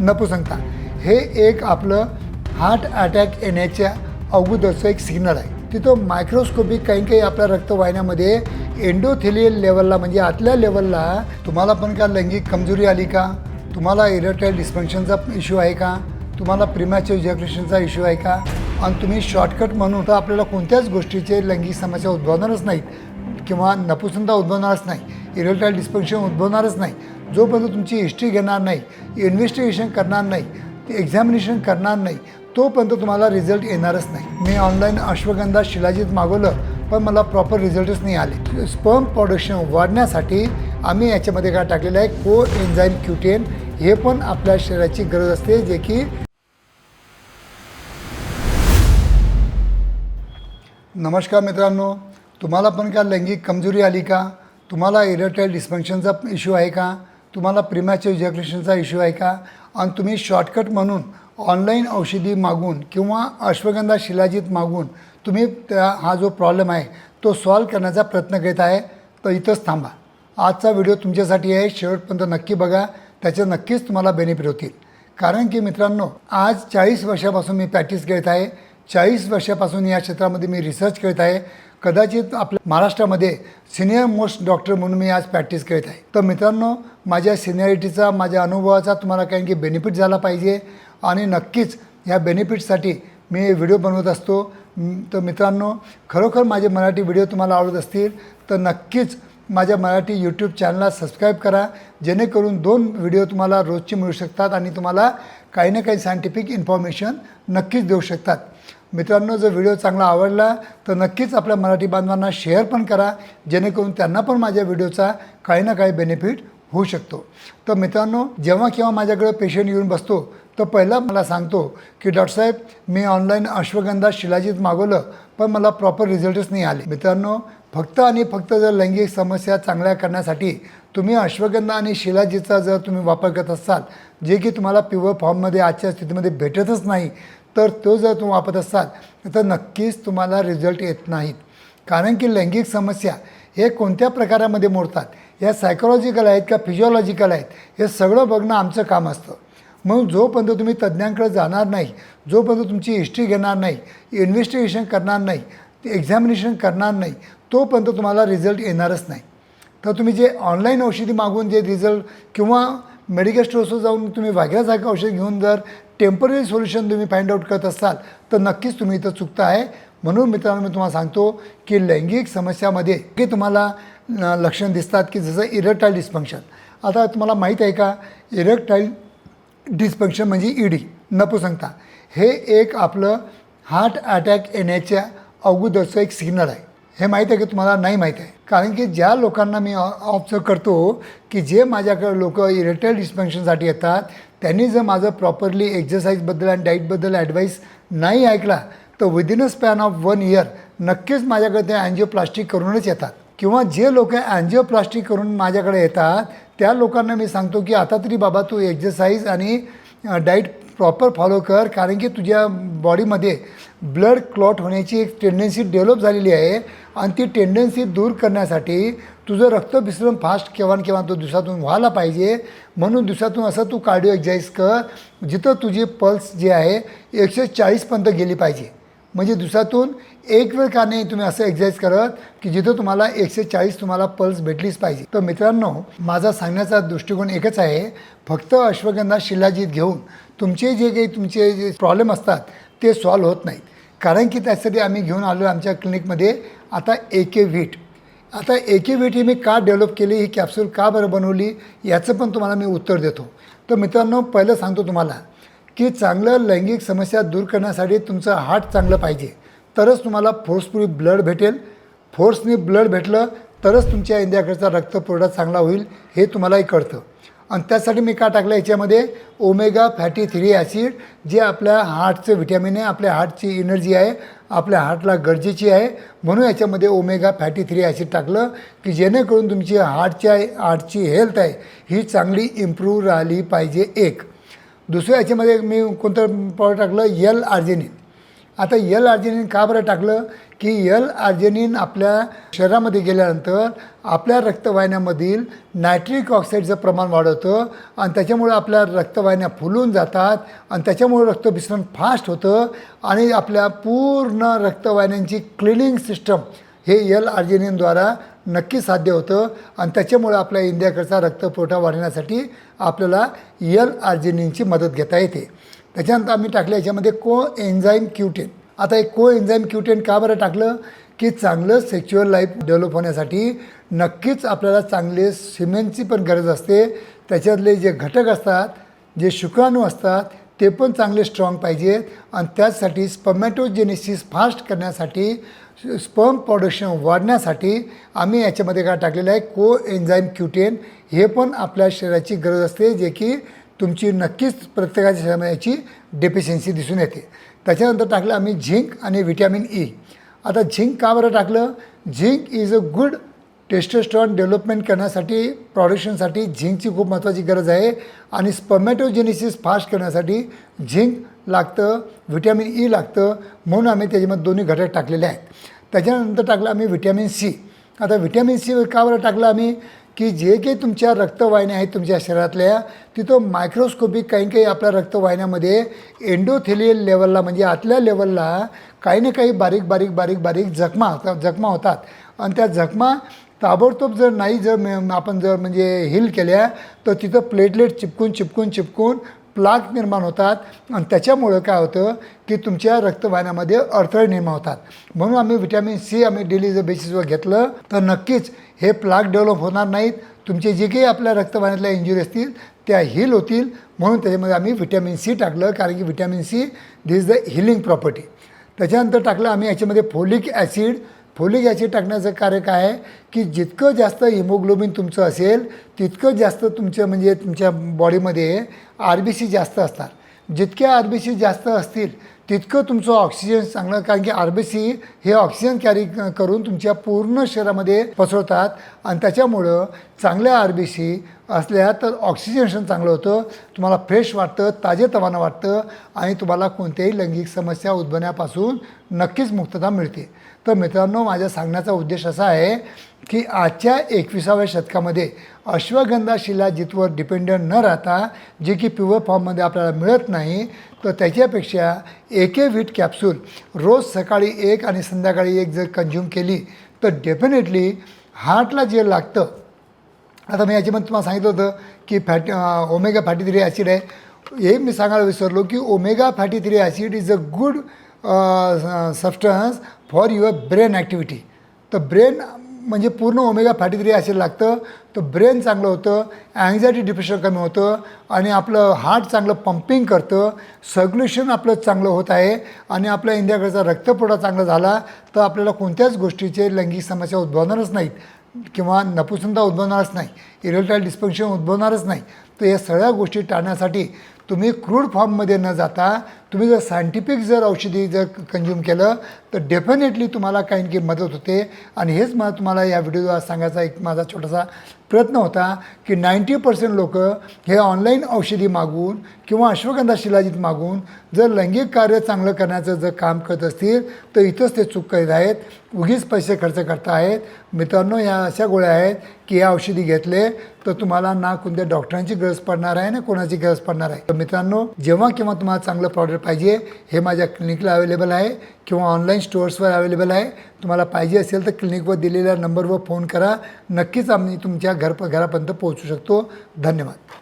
नपुसंगता हे एक आपलं हार्ट अटॅक येण्याच्या अगोदरचं एक सिग्नल आहे. तिथं मायक्रोस्कोपिक काही आपल्या रक्तवाहिन्यामध्ये एंडोथेलियल लेवलला म्हणजे आतल्या लेवलला तुम्हाला पण का लैंगिक कमजोरी आली का, तुम्हाला इरेक्टाईल डिस्फंक्शनचा इश्यू आहे का, तुम्हाला प्रीमॅच्युअर इजॅक्युलेशनचा इश्यू आहे का, आणि तुम्ही शॉर्टकट म्हणून तर आपल्याला कोणत्याच गोष्टीचे लैंगिक समस्या उद्भवणारच नाहीत किंवा नपुसंकता उद्भवणारच नाही, इरेक्टाईल डिस्फंक्शन उद्भवणारच नाही जोपर्यंत तुमची हिस्ट्री घेणार नाही, इन्व्हेस्टिगेशन करणार नाही, एक्झामिनेशन करणार नाही तोपर्यंत तुम्हाला रिझल्ट येणारच नाही. मी ऑनलाईन अश्वगंधा शिलाजीत मागवलं पण मला प्रॉपर रिझल्टच नाही आले. स्पर्म प्रोडक्शन वाढण्यासाठी आम्ही याच्यामध्ये काय टाकलेलं आहे, को एन्झाईम Q10 हे पण आपल्या शरीराची गरज असते, जे की नमस्कार मित्रांनो, तुम्हाला पण का लैंगिक कमजोरी आली का, तुम्हाला इरेक्टाईल डिस्फंक्शनचा इश्यू आहे का, तुम्हाला प्रीमॅच्युअर इजॅक्युलेशनचा इश्यू आहे का, आणि तुम्ही शॉर्टकट म्हणून ऑनलाईन औषधी मागून किंवा अश्वगंधा शिलाजीत मागून तुम्ही हा जो प्रॉब्लेम आहे तो सॉल्व करण्याचा प्रयत्न करीत आहे, तर इथंच थांबा. आजचा व्हिडिओ तुमच्यासाठी आहे, शेवटपर्यंत नक्की बघा, त्याचे नक्कीच तुम्हाला बेनिफिट होतील. कारण की मित्रांनो, आज 40 वर्षापासून मी प्रॅक्टिस करत आहे, 40 वर्षापासून या क्षेत्रामध्ये मी रिसर्च करत आहे. कदाचित आपल्या महाराष्ट्रामध्ये सिनियर मोस्ट डॉक्टर म्हणून मी आज प्रॅक्टिस करत आहे. तर मित्रांनो, माझ्या सिनियरिटीचा, माझ्या अनुभवाचा तुम्हाला काही की बेनिफिट झाला पाहिजे आणि नक्कीच ह्या बेनिफिटसाठी मी व्हिडिओ बनवत असतो. तर मित्रांनो, खरोखर माझे मराठी व्हिडिओ तुम्हाला आवडत असतील तर नक्कीच माझ्या मराठी यूट्यूब चॅनलला सबस्क्राईब करा, जेणेकरून 2 व्हिडिओ तुम्हाला रोजचे मिळू शकतात आणि तुम्हाला काही ना काही सायंटिफिक इन्फॉर्मेशन नक्कीच देऊ शकतात. मित्रांनो, जर व्हिडिओ चांगला आवडला तर नक्कीच आपल्या मराठी बांधवांना शेअर पण करा, जेणेकरून त्यांना पण माझ्या व्हिडिओचा काही ना काही बेनिफिट होऊ शकतो. तर मित्रांनो, जेव्हा केव्हा माझ्याकडे पेशंट येऊन बसतो तर पहिला मला सांगतो की डॉक्टर साहेब, मी ऑनलाईन अश्वगंधा शिलाजीत मागवलं पण मला प्रॉपर रिझल्टच नाही आले. मित्रांनो, फक्त आणि फक्त जर लैंगिक समस्या चांगल्या करण्यासाठी तुम्ही अश्वगंधा आणि शिलाजीतचा जर तुम्ही वापर करत असाल, जे की तुम्हाला प्युअर फॉर्ममध्ये आजच्या स्थितीमध्ये भेटतच नाही, तर तो जर तुम्ही वापरत असाल तर नक्कीच तुम्हाला रिझल्ट येत नाहीत. कारण की लैंगिक समस्या हे कोणत्या प्रकारामध्ये मोडतात, या सायकोलॉजिकल आहेत का फिजिओलॉजिकल आहेत, हे सगळं बघणं आमचं काम असतं. म्हणून जोपर्यंत तुम्ही तज्ज्ञांकडे जाणार नाही, जोपर्यंत तुमची हिस्ट्री घेणार नाही, इन्व्हेस्टिगेशन करणार नाही, एक्झामिनेशन करणार नाही, तोपर्यंत तुम्हाला रिझल्ट येणारच नाही. तर तुम्ही जे ऑनलाईन औषधी मागून जे रिझल्ट किंवा मेडिकल स्टोअर्सवर जाऊन तुम्ही वाघ्यासारखं औषध घेऊन जर टेम्पररी सोल्युशन तुम्ही फाइंड आउट करत असाल तर नक्कीच तुम्ही इथं चुकता आहे. म्हणून मित्रांनो, मी तुम्हाला सांगतो की लैंगिक समस्यामध्ये की तुम्हाला लक्षण दिसतात की जसं इरेक्टाईल डिस्फंक्शन. आता तुम्हाला माहीत आहे का, इरेक्टाईल डिस्फंक्शन म्हणजे ED नपुसंकता हे एक आपलं हार्ट अटॅक येण्याच्या अगोदरचं एक सिग्नल आहे. हे माहीत आहे की तुम्हाला नाही माहीत आहे? कारण की ज्या लोकांना मी ऑब्झर्व करतो की जे माझ्याकडे लोक इरेक्टाईल डिस्फंक्शनसाठी येतात, त्यांनी जर माझं प्रॉपरली एक्झरसाईजबद्दल आणि डाईटबद्दल ॲडवाईस नाही ऐकला तर within a span of 1 year नक्कीच माझ्याकडे ते अँजिओप्लास्टी करूनच येतात. किंवा जे लोक अँजिओप्लास्टी करून माझ्याकडे येतात त्या लोकांना मी सांगतो की आता तरी बाबा तू एक्झरसाईज आणि डाईट प्रॉपर फॉलो कर, कारण की तुझ्या बॉडीमध्ये ब्लड क्लॉट होण्याची एक टेंडन्सी डेव्हलप झालेली आहे आणि ती टेंडन्सी दूर करण्यासाठी तुझं रक्तभिसरण फास्ट केव्हा तो दिवसातून व्हायला पाहिजे. म्हणून दिवसातून असं तू कार्डिओ एक्झरसाईज कर जिथं तुझी पल्स जी आहे 140 पर्यंत गेली पाहिजे. म्हणजे दिवसातून एक वेळ का नाही तुम्ही असं एक्झरसाईज करत की जिथं तुम्हाला 140 तुम्हाला पल्स भेटलीच पाहिजे. तर मित्रांनो, माझा सांगण्याचा दृष्टिकोन एकच आहे, फक्त अश्वगंधा शिलाजीत घेऊन तुमचे जे काही तुमचे जे प्रॉब्लेम असतात ते सॉल्व्ह होत नाहीत. कारण की त्यासाठी आम्ही घेऊन आलो आमच्या क्लिनिकमध्ये आता AK व्हीट. आता AK व्हीट ही मी का डेव्हलप केली, ही कॅप्सूल का बरं बनवली, याचं पण तुम्हाला मी उत्तर देतो. तर मित्रांनो, पहिलं सांगतो तुम्हाला की चांगलं लैंगिक समस्या दूर करण्यासाठी तुमचं हार्ट चांगलं पाहिजे, तरच तुम्हाला फोर्सफुली ब्लड भेटेल. फोर्सनी ब्लड भेटलं तरच तुमच्या इंद्रियाकडचा रक्तपुरवठा चांगला होईल, हे तुम्हालाही कळतं. आणि त्यासाठी मी का टाकलं याच्यामध्ये ओमेगा फॅटी 3 ॲसिड, जे आपल्या हार्टचं व्हिटॅमिन आहे, आपल्या हार्टची एनर्जी आहे, आपल्या हार्टला गरजेची आहे. म्हणून याच्यामध्ये ओमेगा फॅटी 3 ॲसिड टाकलं की जेणेकरून तुमची हार्टची हेल्थ आहे ही चांगली इम्प्रूव्ह राहिली पाहिजे. एक दुसरं याच्यामध्ये मी कोणतं पावडर टाकलं, L-आर्जिनिन. आता यल आर्जिनिन का बरं टाकलं की यल आर्जिनिन आपल्या शरीरामध्ये गेल्यानंतर आपल्या रक्तवाहिन्यामधील नायट्रिक ऑक्साईडचं प्रमाण वाढवतं आणि त्याच्यामुळे आपल्या रक्तवाहिन्या फुलून जातात आणि त्याच्यामुळे रक्तभिसरण फास्ट होतं आणि आपल्या पूर्ण रक्तवाहिन्यांची क्लिनिंग सिस्टम हे यल आर्जिनिनद्वारा नक्की साध्य होतं आणि त्याच्यामुळे आपल्या इंडियाकडचा रक्तपुरवठा वाढवण्यासाठी आपल्याला यल आर्जिनिनची मदत घेता येते. त्याच्यानंतर आम्ही टाकलं याच्यामध्ये कोएन्झाईम Q10. आता एक कोएन्झाईम Q10 का बरं टाकलं की चांगलं सेक्शुअल लाईफ डेव्हलप होण्यासाठी नक्कीच आपल्याला चांगले सिमेंटची पण गरज असते. त्याच्यातले जे घटक असतात, जे शुक्राणू असतात ते पण चांगले स्ट्रॉंग पाहिजेत आणि त्याचसाठी स्पर्मॅटोजेनेसिस फास्ट करण्यासाठी, स्पर्म प्रोडक्शन वाढण्यासाठी आम्ही याच्यामध्ये काय टाकलेलं आहे कोएन्झाईम Q10. हे पण आपल्या शरीराची गरज असते, जे की तुमची नक्कीच प्रत्येकाच्या शरीरामध्ये याची डेफिशियन्सी दिसून येते. त्याच्यानंतर टाकलं आम्ही झिंक आणि व्हिटॅमिन ई. आता झिंक का बरं टाकलं? Zinc is a good testosterone development करण्यासाठी, प्रोडक्शनसाठी झिंकची खूप महत्त्वाची गरज आहे आणि स्पर्मॅटोजेनेसिस फास्ट करण्यासाठी झिंक लागतं, व्हिटॅमिन ई लागतं, म्हणून आम्ही त्याच्यामध्ये दोन्ही घटक टाकलेले आहेत. त्याच्यानंतर टाकलं आम्ही व्हिटॅमिन सी. आता व्हिटॅमिन सी का बरं टाकलं आम्ही की जे काही तुमच्या रक्तवाहिन्या आहेत तुमच्या शरीरातल्या, तिथं मायक्रोस्कोपिक काही आपल्या रक्तवाहिन्यामध्ये एंडोथेलियल लेवलला म्हणजे आतल्या लेवलला काही ना काही बारीक जखमा होतात आणि त्या जखमा ताबडतोब जर नाही आपण म्हणजे हील केल्या तर तिथं प्लेटलेट चिपकून प्लाक निर्माण होतात आणि त्याच्यामुळं काय होतं की तुमच्या रक्तवाहिन्यामध्ये अडथळे निर्माण होतात. म्हणून आम्ही व्हिटॅमिन सी आम्ही डेली जर बेसिसवर घेतलं तर नक्कीच हे प्लाक डेव्हलप होणार नाहीत. तुमचे जे काही आपल्या रक्तवाहिन्यातल्या इंजुरी असतील त्या हील होतील. म्हणून त्याच्यामध्ये आम्ही व्हिटॅमिन सी टाकलं, कारण की vitamin see this is the healing property. त्याच्यानंतर टाकलं आम्ही याच्यामध्ये फोलिक ॲसिड. फोलिक ॲसिड टाकण्याचं कार्य काय आहे की जितकं जास्त हिमोग्लोबिन तुमचं असेल तितकं जास्त तुमचं म्हणजे तुमच्या बॉडीमध्ये RBC जास्त असतात. जितक्या RBC जास्त असतील तितकं तुमचं ऑक्सिजन चांगलं, कारण की RBC हे ऑक्सिजन कॅरी करून तुमच्या पूर्ण शरीरामध्ये पसरवतात आणि त्याच्यामुळं चांगल्या RBC असल्या तर ऑक्सिजनेशन चांगलं होतं, तुम्हाला फ्रेश वाटतं, ताजेतवानं वाटतं आणि तुम्हाला कोणत्याही लैंगिक समस्या उद्भवण्यापासून नक्कीच मुक्तता मिळते. तर मित्रांनो, माझ्या सांगण्याचा उद्देश असा आहे की आजच्या 21व्या शतकामध्ये अश्वगंधा शिलाजीतवर डिपेंडंट न राहता जे की प्युअर फॉर्ममध्ये आपल्याला मिळत नाही, तर त्याच्यापेक्षा व्हीट कॅप्सूल रोज सकाळी 1 आणि संध्याकाळी 1 जर कंझ्युम केली तर डेफिनेटली हार्टला जे लागतं. आता मी याच्यामध्ये तुम्हाला सांगितलं होतं की ओमेगा फॅटी 3 ॲसिड आहे. हे मी सांगायला विसरलो की omega fatty 3 acid is a good substance for your brain activity. तर ब्रेन म्हणजे पूर्ण ओमेगा फॅटी 3 ॲसिड लागतं, तर ब्रेन चांगलं होतं, अँझायटी डिप्रेशन कमी होतं आणि आपलं हार्ट चांगलं पंपिंग करतं, सर्क्युलेशन आपलं चांगलं होत आहे आणि आपल्या इंडियाकडचा रक्तपुरवठा चांगला झाला तर आपल्याला कोणत्याच गोष्टीचे लैंगिक समस्या उद्भवणारच नाहीत किंवा नपुसकता उद्भवणारच नाही, इरेक्टाईल डिस्फंक्शन उद्भवणारच नाही. तर या सगळ्या गोष्टी टाळण्यासाठी तुम्ही क्रूड फॉर्ममध्ये न जाता तुम्ही जर सायंटिफिक जर औषधी जर कंझ्युम केलं तर डेफिनेटली तुम्हाला काही मदत होते. आणि हेच मला तुम्हाला या व्हिडिओद्वारे सांगायचा एक माझा छोटासा प्रयत्न होता की 90% लोक हे ऑनलाईन औषधी मागून किंवा अश्वगंधा शिलाजीत मागून जर लैंगिक कार्य चांगलं करण्याचं जर काम करत असतील तर इथंच ते चूक करीत आहेत, उगीच पैसे खर्च करत आहेत. मित्रांनो, या अशा गोळ्या आहेत की या औषधी घेतले तर तुम्हाला ना कोणत्या डॉक्टरांची गरज पडणार आहे ना कोणाची गरज पडणार आहे. तर मित्रांनो, जेव्हा केव्हा तुम्हाला चांगलं प्रॉडक्ट पाहिजे हे माझ्या क्लिनिकला अवेलेबल आहे किंवा ऑनलाईन स्टोअर्सवर अवेलेबल आहे. तुम्हाला पाहिजे असेल तर क्लिनिकवर दिलेल्या नंबरवर फोन करा, नक्कीच आम्ही तुमच्या घरापर्यंत पोहोचू शकतो. धन्यवाद.